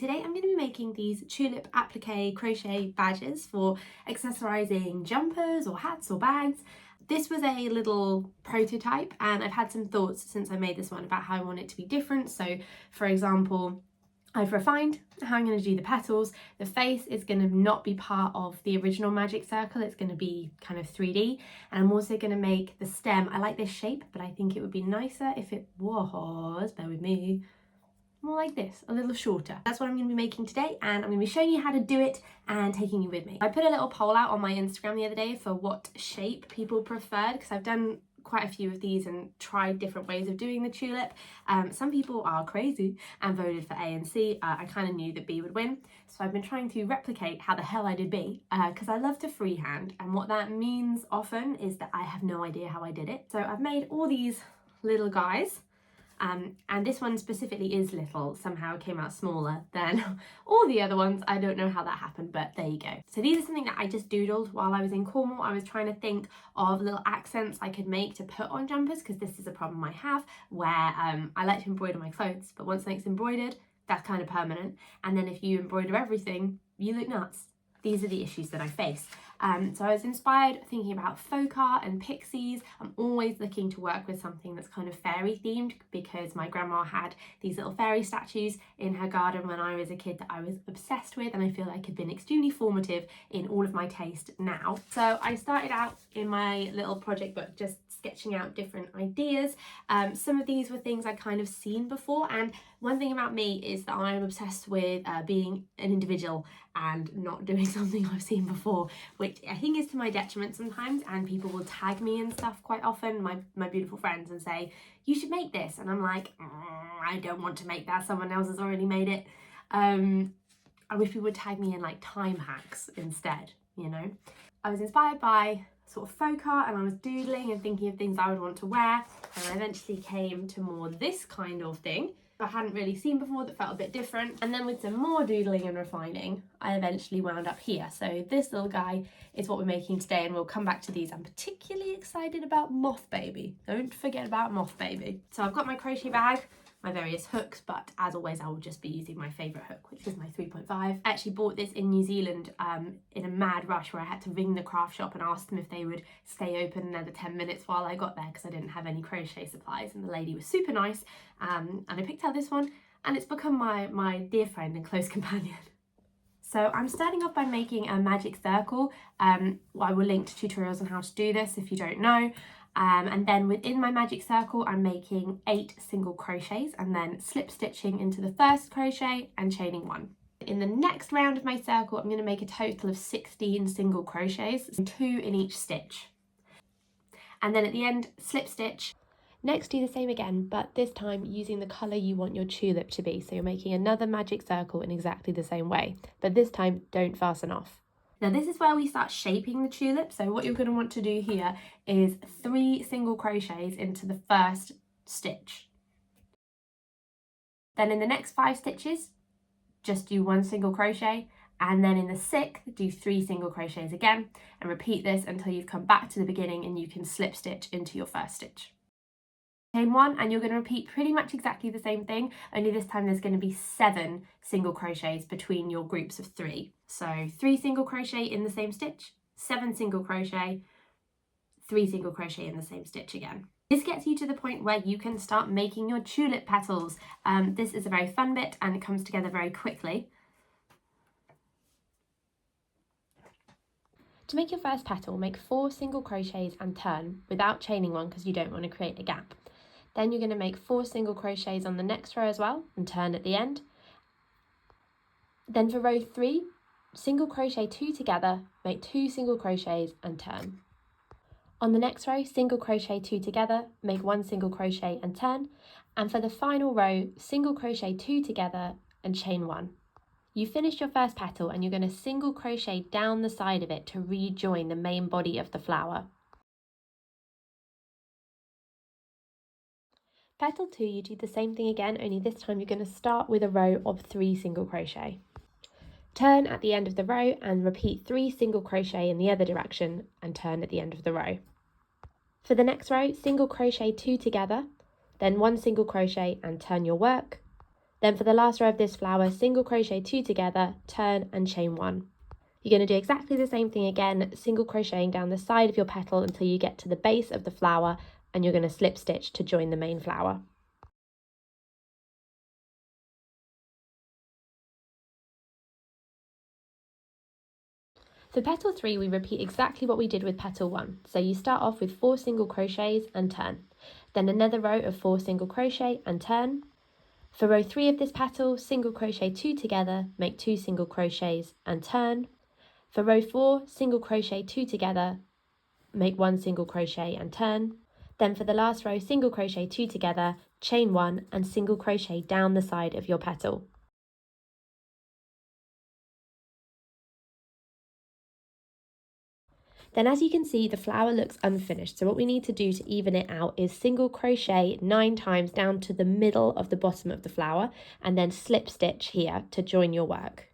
today I'm going to be making these tulip applique crochet badges for accessorizing jumpers or hats or bags. This was a little prototype and I've had some thoughts since I made this one about how I want it to be different. So for example, I've refined how I'm going to do the petals. The face is going to not be part of the original magic circle, it's going to be kind of 3D, and I'm also going to make the stem. I like this shape, but I think it would be nicer if it was, bear with me, more like this, a little shorter. That's what I'm going to be making today, and I'm going to be showing you how to do it and taking you with me. I put a little poll out on my Instagram the other day for what shape people preferred, because I've done quite a few of these and tried different ways of doing the tulip. Some people are crazy and voted for A and C. I kind of knew that B would win, so I've been trying to replicate how the hell I did B, because I love to freehand, and what that means often is that I have no idea how I did it. So I've made all these little guys. And this one specifically is little, somehow it came out smaller than all the other ones. I don't know how that happened, but there you go. So these are something that I just doodled while I was in Cornwall. I was trying to think of little accents I could make to put on jumpers, because this is a problem I have where I like to embroider my clothes, but once something's embroidered, that's kind of permanent. And then if you embroider everything, you look nuts. These are the issues that I face. So I was inspired thinking about folk art and pixies. I'm always looking to work with something that's kind of fairy themed, because my grandma had these little fairy statues in her garden when I was a kid that I was obsessed with, and I feel like have been extremely formative in all of my taste now. So I started out in my little project book just sketching out different ideas. Some of these were things I'd kind of seen before, and one thing about me is that I'm obsessed with being an individual and not doing something I've seen before, which I think is to my detriment sometimes, and people will tag me and stuff quite often, my beautiful friends, and say, you should make this, and I'm like, I don't want to make that, someone else has already made it. I wish people would tag me in like time hacks instead, you know. I was inspired by sort of folk art, and I was doodling and thinking of things I would want to wear, and I eventually came to more this kind of thing I hadn't really seen before that felt a bit different. And then with some more doodling and refining, I eventually wound up here. So this little guy is what we're making today, and we'll come back to these. I'm particularly excited about Moth Baby. Don't forget about Moth Baby. So I've got my crochet bag, my various hooks, but as always I will just be using my favourite hook, which is my 3.5. I actually bought this in New Zealand in a mad rush where I had to ring the craft shop and ask them if they would stay open another 10 minutes while I got there, because I didn't have any crochet supplies, and the lady was super nice, and I picked out this one, and it's become my dear friend and close companion. So I'm starting off by making a magic circle. I will link to tutorials on how to do this if you don't know. And then within my magic circle, I'm making 8 single crochets and then slip stitching into the first crochet and chaining 1. In the next round of my circle, I'm going to make a total of 16 single crochets, 2 in each stitch. And then at the end, slip stitch. Next, do the same again, but this time using the colour you want your tulip to be. So you're making another magic circle in exactly the same way, but this time don't fasten off. Now this is where we start shaping the tulip. So what you're going to want to do here is 3 single crochets into the first stitch. Then in the next 5 stitches, just do 1 single crochet, and then in the 6th, do 3 single crochets again, and repeat this until you've come back to the beginning and you can slip stitch into your first stitch. Chain 1, and you're going to repeat pretty much exactly the same thing, only this time there's going to be 7 single crochets between your groups of 3. So 3 single crochet in the same stitch, 7 single crochet, 3 single crochet in the same stitch again. This gets you to the point where you can start making your tulip petals. This is a very fun bit and it comes together very quickly. To make your first petal, make 4 single crochets and turn without chaining one, because you don't want to create a gap. Then you're going to make 4 single crochets on the next row as well and turn at the end. Then for row 3, single crochet 2 together, make 2 single crochets and turn. On the next row, single crochet 2 together, make 1 single crochet and turn. And for the final row, single crochet 2 together and chain 1. You finished your first petal and you're going to single crochet down the side of it to rejoin the main body of the flower. Petal 2, you do the same thing again, only this time you're going to start with a row of 3 single crochet. Turn at the end of the row and repeat 3 single crochet in the other direction and turn at the end of the row. For the next row, single crochet 2 together, then 1 single crochet and turn your work, Then for the last row of this flower, single crochet 2 together, turn and chain 1. You're going to do exactly the same thing again, single crocheting down the side of your petal until you get to the base of the flower, and you're going to slip stitch to join the main flower. For petal 3, we repeat exactly what we did with petal 1. So you start off with 4 single crochets and turn. Then another row of 4 single crochet and turn. For row 3 of this petal, single crochet 2 together, make 2 single crochets and turn. For row 4, single crochet 2 together, make 1 single crochet and turn. Then for the last row, single crochet 2 together, chain 1 and single crochet down the side of your petal. Then as you can see, the flower looks unfinished. So what we need to do to even it out is single crochet 9 times down to the middle of the bottom of the flower and then slip stitch here to join your work.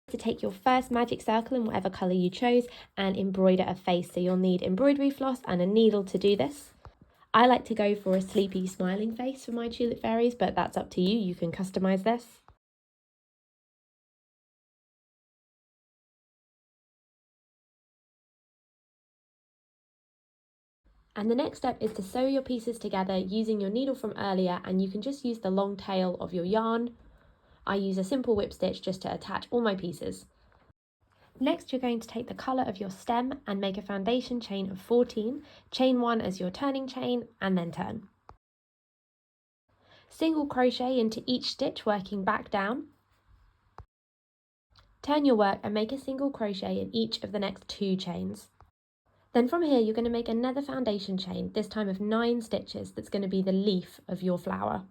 To take your first magic circle in whatever colour you chose and embroider a face. So you'll need embroidery floss and a needle to do this. I like to go for a sleepy smiling face for my tulip fairies, but that's up to you. You can customise this. And the next step is to sew your pieces together using your needle from earlier, and you can just use the long tail of your yarn. I use a simple whip stitch just to attach all my pieces. Next, you're going to take the colour of your stem and make a foundation chain of 14, chain 1 as your turning chain and then turn. Single crochet into each stitch working back down. Turn your work and make a single crochet in each of the next 2 chains. Then from here you're going to make another foundation chain, this time of 9 stitches, that's going to be the leaf of your flower.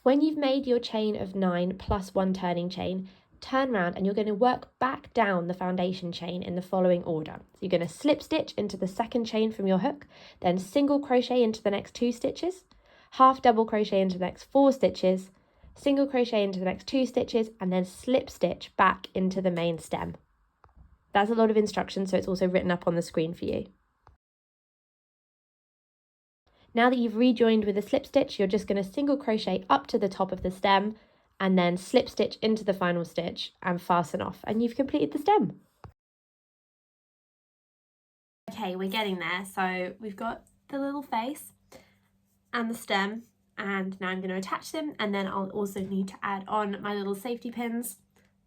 When you've made your chain of 9 plus 1 turning chain, turn round and you're going to work back down the foundation chain in the following order. So you're going to slip stitch into the second chain from your hook, then single crochet into the next 2 stitches, half double crochet into the next 4 stitches, single crochet into the next 2 stitches, and then slip stitch back into the main stem. That's a lot of instructions, so it's also written up on the screen for you. Now that you've rejoined with a slip stitch, you're just going to single crochet up to the top of the stem and then slip stitch into the final stitch and fasten off, and you've completed the stem. Okay, we're getting there. So we've got the little face and the stem, and now I'm going to attach them, and then I'll also need to add on my little safety pins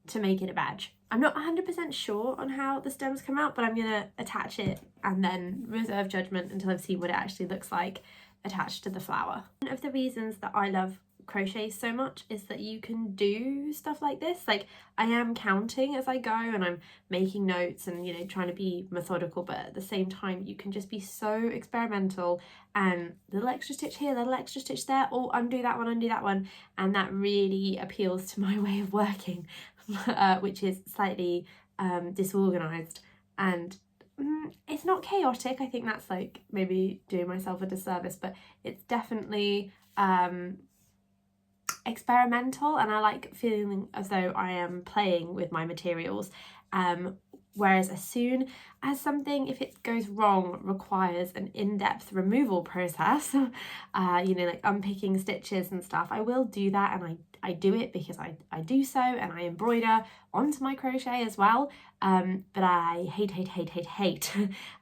to make it a badge. I'm not 100% sure on how the stems come out, but I'm going to attach it and then reserve judgment until I've seen what it actually looks like attached to the flower. One of the reasons that I love crochet so much is that you can do stuff like this. Like, I am counting as I go and I'm making notes and, you know, trying to be methodical, but at the same time you can just be so experimental and little extra stitch here, little extra stitch there, oh, undo that one, and that really appeals to my way of working. Which is slightly disorganized, and it's not chaotic. I think that's like maybe doing myself a disservice, but it's definitely experimental, and I like feeling as though I am playing with my materials. Whereas as soon as something, if it goes wrong, requires an in-depth removal process, you know, like unpicking stitches and stuff, I will do that, and I do it because I do so, and I embroider onto my crochet as well. But I hate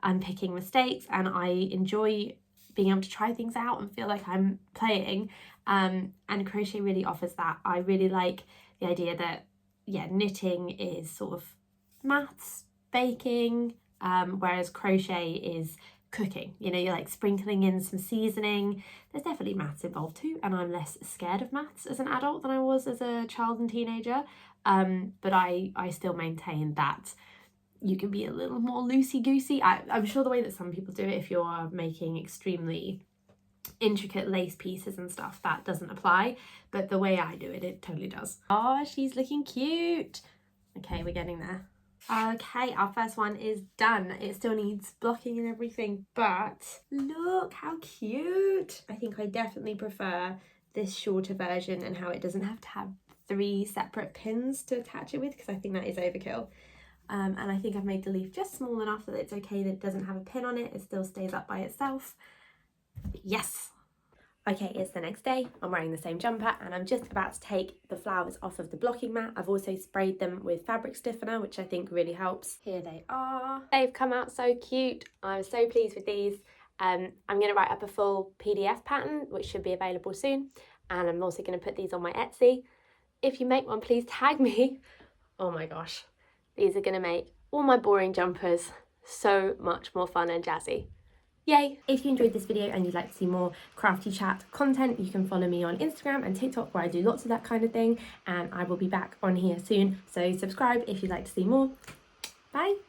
unpicking mistakes, and I enjoy being able to try things out and feel like I'm playing. And crochet really offers that. I really like the idea that, yeah, knitting is sort of maths, baking, whereas crochet is cooking. You know, you're like sprinkling in some seasoning. There's definitely maths involved too, and I'm less scared of maths as an adult than I was as a child and teenager. But I still maintain that you can be a little more loosey-goosey. I'm sure the way that some people do it, if you're making extremely intricate lace pieces and stuff, that doesn't apply, but the way I do it, it totally does. Oh, she's looking cute. Okay, we're getting there. Okay, our first one is done. It still needs blocking and everything, but look how cute. I think I definitely prefer this shorter version and how it doesn't have to have 3 separate pins to attach it with because I think that is overkill. And I think I've made the leaf just small enough that it's okay that it doesn't have a pin on it. It still stays up by itself. Yes! Okay, it's the next day. I'm wearing the same jumper and I'm just about to take the flowers off of the blocking mat. I've also sprayed them with fabric stiffener, which I think really helps. Here they are. They've come out so cute. I'm so pleased with these. I'm going to write up a full PDF pattern, which should be available soon. And I'm also going to put these on my Etsy. If you make one, please tag me. Oh my gosh. These are going to make all my boring jumpers so much more fun and jazzy. Yay! If you enjoyed this video and you'd like to see more crafty chat content, you can follow me on Instagram and TikTok where I do lots of that kind of thing, and I will be back on here soon. So subscribe if you'd like to see more. Bye!